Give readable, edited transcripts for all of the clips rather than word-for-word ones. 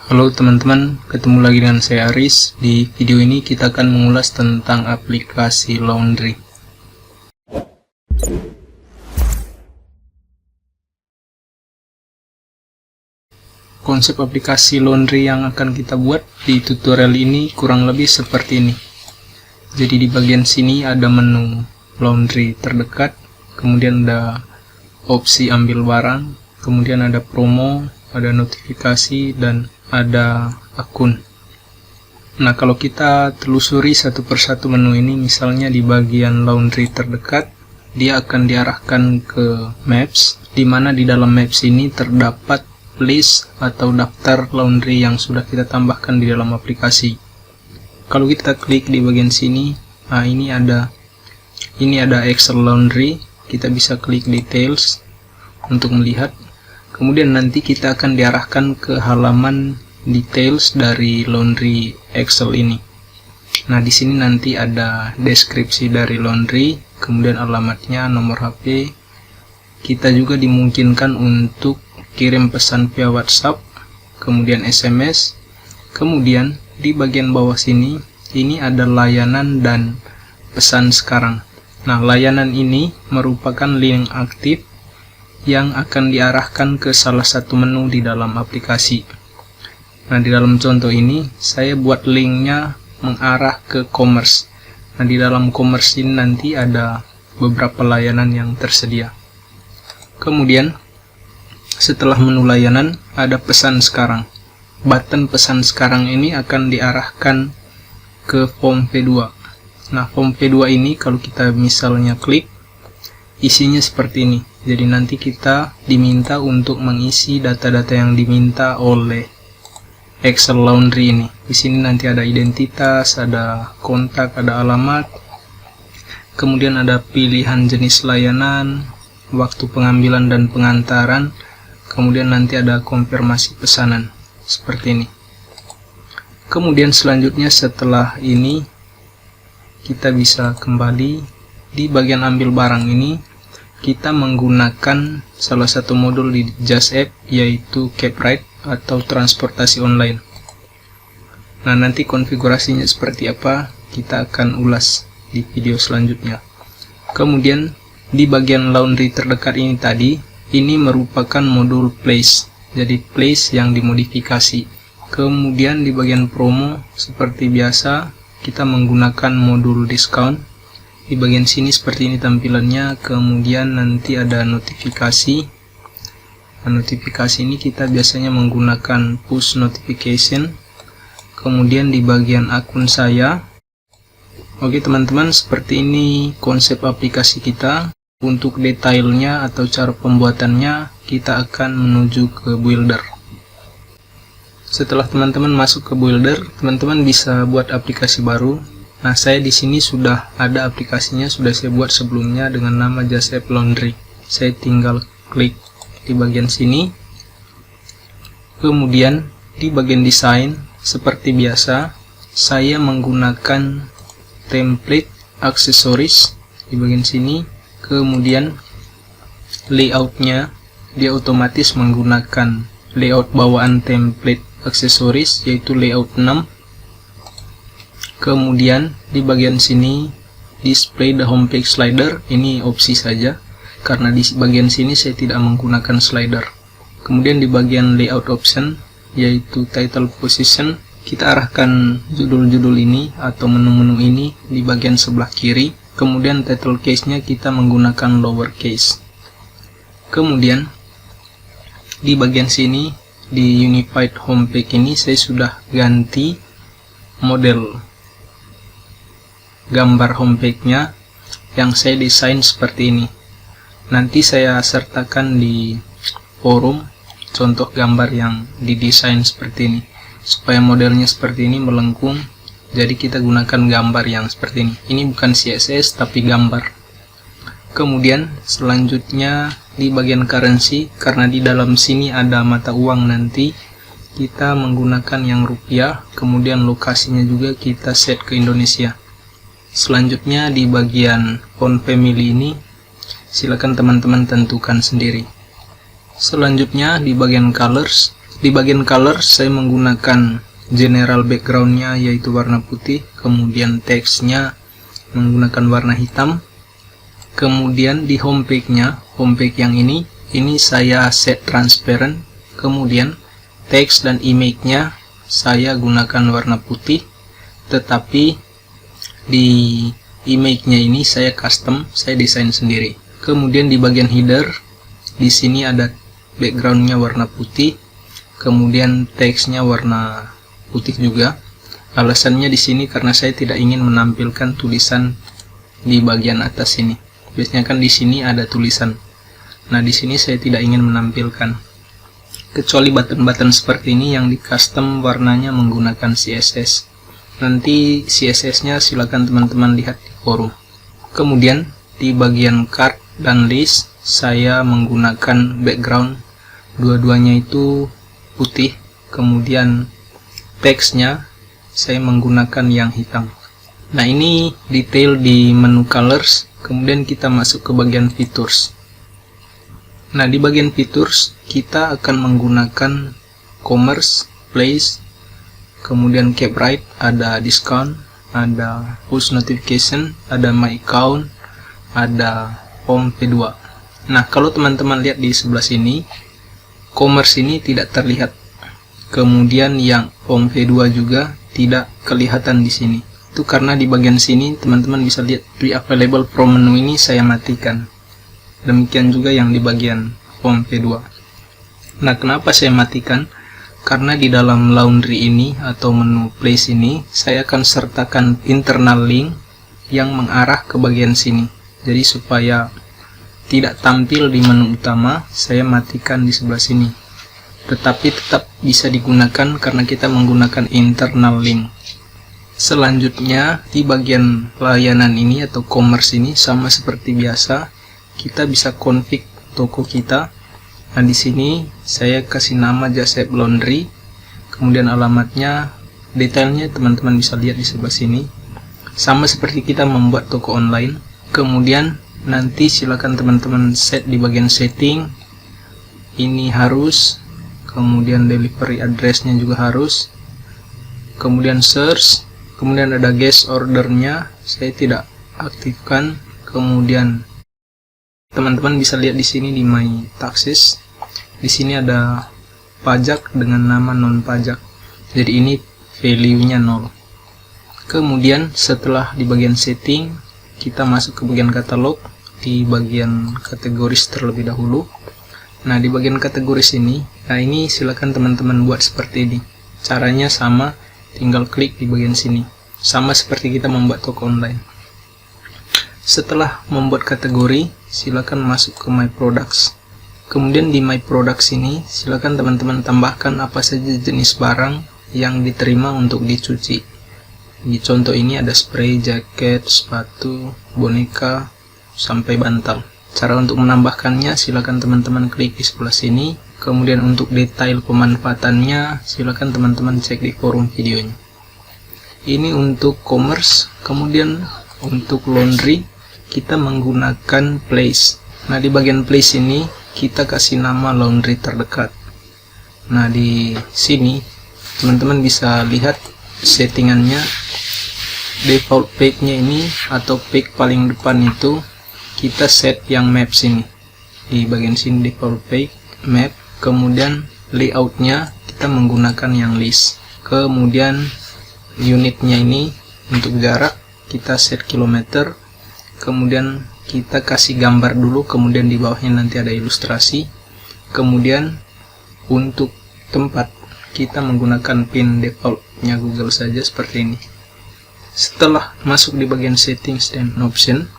Halo teman-teman, ketemu lagi dengan saya Aris. Di video ini kita akan mengulas tentang aplikasi laundry. Konsep aplikasi laundry yang akan kita buat di tutorial ini kurang lebih seperti ini. Jadi di bagian sini ada menu laundry terdekat, kemudian ada opsi ambil barang, kemudian ada promo, ada notifikasi, dan ada akun. Nah, kalau kita telusuri satu persatu menu ini, misalnya di bagian laundry terdekat, dia akan diarahkan ke Maps, di mana di dalam Maps ini terdapat list atau daftar laundry yang sudah kita tambahkan di dalam aplikasi. Kalau kita klik di bagian sini, nah ini ada Excel Laundry. Kita bisa klik Details untuk melihat. Kemudian nanti kita akan diarahkan ke halaman details dari laundry Excel ini. Nah, di sini nanti ada deskripsi dari laundry, kemudian alamatnya, nomor HP. Kita juga dimungkinkan untuk kirim pesan via WhatsApp, kemudian SMS. Kemudian di bagian bawah sini, ini ada layanan dan pesan sekarang. Nah, layanan ini merupakan link aktif yang akan diarahkan ke salah satu menu di dalam aplikasi. Nah, di dalam contoh ini saya buat linknya mengarah ke commerce. Nah, di dalam commerce ini nanti ada beberapa layanan yang tersedia. Kemudian setelah menu layanan ada pesan sekarang. Button pesan sekarang ini akan diarahkan ke form V2. Nah, form V2 ini kalau kita misalnya klik, isinya seperti ini. Jadi nanti kita diminta untuk mengisi data-data yang diminta oleh Excel Laundry ini. Di sini nanti ada identitas, ada kontak, ada alamat, kemudian ada pilihan jenis layanan, waktu pengambilan dan pengantaran, kemudian nanti ada konfirmasi pesanan seperti ini. Kemudian selanjutnya setelah ini kita bisa kembali di bagian ambil barang ini. Kita menggunakan salah satu modul di Just App, yaitu CapRide atau transportasi online. Nah, nanti konfigurasinya seperti apa kita akan ulas di video selanjutnya. Kemudian di bagian laundry terdekat ini tadi, ini merupakan modul place, jadi place yang dimodifikasi. Kemudian di bagian promo seperti biasa kita menggunakan modul discount. Di bagian sini seperti ini tampilannya. Kemudian nanti ada notifikasi. Nah, notifikasi ini kita biasanya menggunakan push notification. Kemudian di bagian akun saya. Oke teman-teman, seperti ini konsep aplikasi kita. Untuk detailnya atau cara pembuatannya kita akan menuju ke Builder. Setelah teman-teman masuk ke Builder, teman-teman bisa buat aplikasi baru. Nah, saya di sini sudah ada aplikasinya, sudah saya buat sebelumnya dengan nama Just App Laundry. Saya tinggal klik di bagian sini. Kemudian di bagian desain seperti biasa, saya menggunakan template aksesoris di bagian sini. Kemudian layoutnya dia otomatis menggunakan layout bawaan template aksesoris, yaitu layout 6. Kemudian di bagian sini display the homepage slider, ini opsi saja karena di bagian sini saya tidak menggunakan slider. Kemudian di bagian layout option, yaitu title position, kita arahkan judul-judul ini atau menu-menu ini di bagian sebelah kiri. Kemudian title case-nya kita menggunakan lowercase. Kemudian di bagian sini di unified homepage ini saya sudah ganti model gambar homepage-nya yang saya desain seperti ini. Nanti saya sertakan di forum contoh gambar yang didesain seperti ini, supaya modelnya seperti ini melengkung. Jadi kita gunakan gambar yang seperti ini. Ini bukan CSS tapi gambar. Kemudian selanjutnya di bagian currency, karena di dalam sini ada mata uang, nanti kita menggunakan yang rupiah. Kemudian lokasinya juga kita set ke Indonesia. Selanjutnya di bagian font family ini silakan teman-teman tentukan sendiri. Selanjutnya di bagian colors Di bagian color saya menggunakan general backgroundnya yaitu warna putih, kemudian teksnya menggunakan warna hitam. Kemudian di homepage yang ini saya set transparent. Kemudian teks dan image-nya saya gunakan warna putih, tetapi di image-nya ini saya custom, saya desain sendiri. Kemudian di bagian header, di sini ada background-nya warna putih, kemudian teksnya warna putih juga. Alasannya di sini karena saya tidak ingin menampilkan tulisan di bagian atas ini. Biasanya kan di sini ada tulisan. Nah, di sini saya tidak ingin menampilkan. Kecuali button-button seperti ini yang di custom warnanya menggunakan CSS. Nanti CSS-nya silakan teman-teman lihat di forum. Kemudian di bagian card dan list saya menggunakan background dua-duanya itu putih. Kemudian teksnya saya menggunakan yang hitam. Nah, ini detail di menu colors. Kemudian kita masuk ke bagian features. Nah, di bagian features kita akan menggunakan commerce, place, kemudian keep right, ada discount, ada push notification, ada my account, ada home P2. Nah, kalau teman-teman lihat di sebelah sini, commerce ini tidak terlihat. Kemudian yang home P2 juga tidak kelihatan di sini. Itu karena di bagian sini teman-teman bisa lihat pre available from menu ini saya matikan. Demikian juga yang di bagian home P2. Nah, kenapa saya matikan? Karena di dalam laundry ini atau menu place ini saya akan sertakan internal link yang mengarah ke bagian sini. Jadi supaya tidak tampil di menu utama, saya matikan di sebelah sini. Tetapi tetap bisa digunakan karena kita menggunakan internal link. Selanjutnya di bagian layanan ini atau commerce ini sama seperti biasa, kita bisa config toko kita. Nah, di sini saya kasih nama Joseph Laundry, kemudian alamatnya, detailnya teman-teman bisa lihat di sebelah sini. Sama seperti kita membuat toko online. Kemudian nanti silakan teman-teman set di bagian setting. Ini harus. Kemudian delivery address-nya juga harus. Kemudian search. Kemudian ada guest order-nya, saya tidak aktifkan. Kemudian teman-teman bisa lihat di sini di my taxes. Di sini ada pajak dengan nama non pajak. Jadi ini value-nya 0. Kemudian setelah di bagian setting, kita masuk ke bagian katalog. Di bagian kategoris terlebih dahulu. Nah, di bagian kategoris ini, nah ini silakan teman-teman buat seperti ini. Caranya sama, tinggal klik di bagian sini. Sama seperti kita membuat toko online. Setelah membuat kategori, silakan masuk ke My Products. Kemudian di My Products ini, silakan teman-teman tambahkan apa saja jenis barang yang diterima untuk dicuci. Di contoh ini ada spray, jaket, sepatu, boneka, sampai bantal. Cara untuk menambahkannya silakan teman-teman klik di sebelah sini. Kemudian untuk detail pemanfaatannya silakan teman-teman cek di forum videonya. Ini untuk commerce. Kemudian untuk laundry kita menggunakan place. Nah, di bagian place ini kita kasih nama laundry terdekat. Nah, di sini teman-teman bisa lihat settingannya. Default page-nya ini atau page paling depan itu kita set yang maps ini. Di bagian sini default page, map, kemudian layoutnya kita menggunakan yang list. Kemudian unitnya ini untuk jarak kita set kilometer. Kemudian kita kasih gambar dulu, kemudian di bawahnya nanti ada ilustrasi. Kemudian untuk tempat kita menggunakan pin defaultnya Google saja seperti ini. Setelah masuk di bagian settings dan option,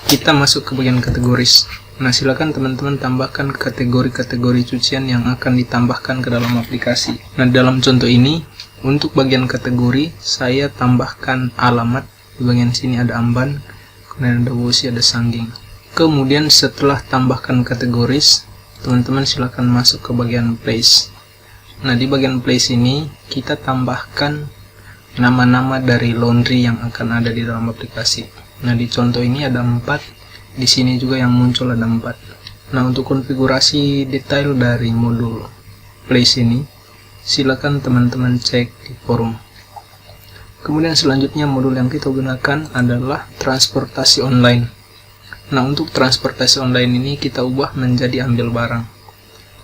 kita masuk ke bagian kategoris. Nah, silakan teman-teman tambahkan kategori-kategori cucian yang akan ditambahkan ke dalam aplikasi. Nah, dalam contoh ini untuk bagian kategori saya tambahkan alamat. Di bagian sini ada amban, kemudian ada wosi, ada sangging. Kemudian setelah tambahkan kategoris, teman-teman silakan masuk ke bagian place. Nah, di bagian place ini kita tambahkan nama-nama dari laundry yang akan ada di dalam aplikasi. Nah, di contoh ini ada 4, di sini juga yang muncul ada 4. Nah, untuk konfigurasi detail dari modul place ini, silakan teman-teman cek di forum. Kemudian selanjutnya modul yang kita gunakan adalah transportasi online. Nah, untuk transportasi online ini kita ubah menjadi ambil barang.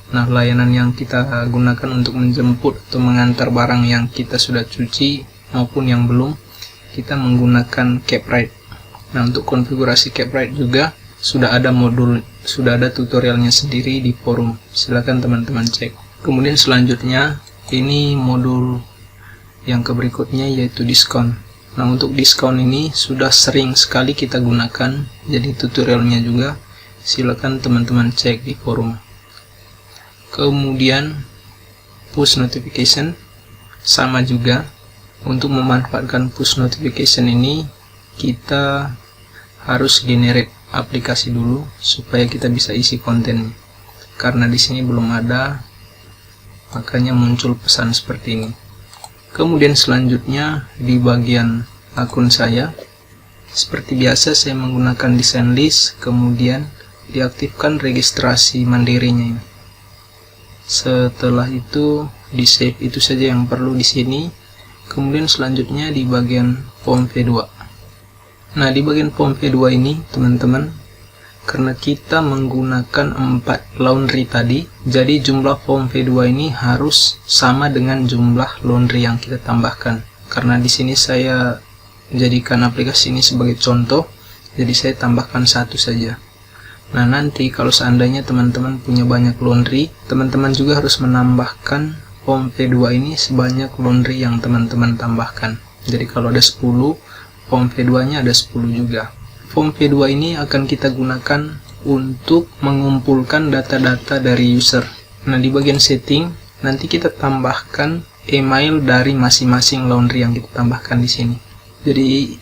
Nah, layanan yang kita gunakan untuk menjemput atau mengantar barang yang kita sudah cuci maupun yang belum, kita menggunakan Caprite. Nah, untuk konfigurasi Caprite juga sudah ada tutorialnya sendiri di forum. Silakan teman-teman cek. Kemudian selanjutnya ini modul yang berikutnya yaitu diskon. Nah, untuk diskon ini sudah sering sekali kita gunakan, jadi tutorialnya juga silakan teman-teman cek di forum. Kemudian push notification sama juga. Untuk memanfaatkan push notification ini kita harus generate aplikasi dulu supaya kita bisa isi kontennya. Karena di sini belum ada, makanya muncul pesan seperti ini. Kemudian selanjutnya di bagian akun saya, seperti biasa saya menggunakan desain list, kemudian diaktifkan registrasi mandirinya. Setelah itu di save, itu saja yang perlu di sini. Kemudian selanjutnya di bagian form V2. Nah, di bagian form V2 ini teman-teman, karena kita menggunakan 4 laundry tadi, jadi jumlah form V2 ini harus sama dengan jumlah laundry yang kita tambahkan. Karena di sini saya jadikan aplikasi ini sebagai contoh, jadi saya tambahkan 1 saja. Nah, nanti kalau seandainya teman-teman punya banyak laundry, teman-teman juga harus menambahkan form V2 ini sebanyak laundry yang teman-teman tambahkan. Jadi kalau ada 10, form V2-nya ada 10 juga. Form V2 ini akan kita gunakan untuk mengumpulkan data-data dari user. Nah, di bagian setting nanti kita tambahkan email dari masing-masing laundry yang kita tambahkan di sini. Jadi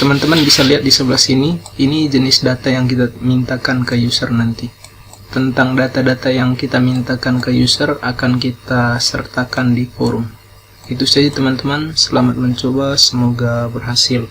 teman-teman bisa lihat di sebelah sini, ini jenis data yang kita mintakan ke user nanti. Tentang data-data yang kita mintakan ke user akan kita sertakan di forum. Itu saja teman-teman, selamat mencoba, semoga berhasil.